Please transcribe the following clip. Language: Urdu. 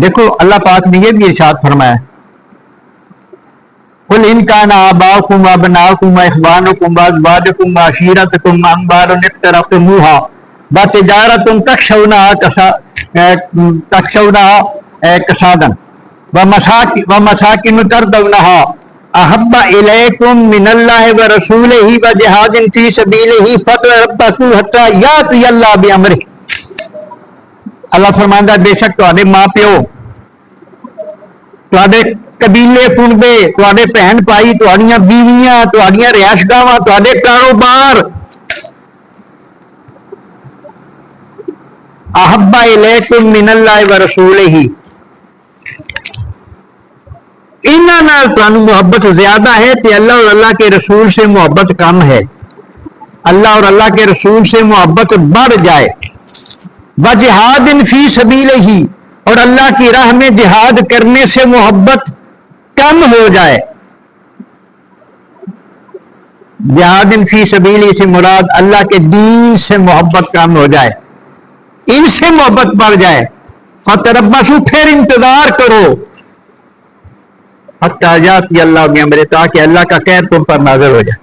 دیکھو اللہ پاک نے یہ بھی ارشاد فرمایا قل ان کان آباؤکم وابناؤکم واخوانکم وازواجکم وعشیرتکم واموال اقترفتموها وتجارۃ تخشونها کسادا ومساکن ترضونها احب الیکم من اللہ ورسولہ وجہاد فی سبیلہ فتربصوا حتی یأتی اللہ بامرہ. اللہ فرماندا بے شک تواڈے ماں پیو، تواڈے قبیلے کنبے، تواڈے بہن بھائی، تواڈیاں بیویاں، تواڈیاں رہائش گاواں، تواڈے کاروبار احب الیکم من اللہ ورسولہ، انہاں نال تانوں محبت زیادہ ہے تے اللہ اور اللہ کے رسول سے محبت کم ہے. اللہ اور اللہ کے رسول سے محبت بڑھ جائے. وجہاد فی سبیلہ، اور اللہ کی راہ میں جہاد کرنے سے محبت کم ہو جائے. جہاد فی سبیلہ سے مراد اللہ کے دین سے محبت کم ہو جائے، ان سے محبت بڑھ جائے. فتربصوا، پھر انتظار کرو حتی یأتی اللہ بامرہ، تاکہ اللہ کا قہر تم پر نازل ہو جائے.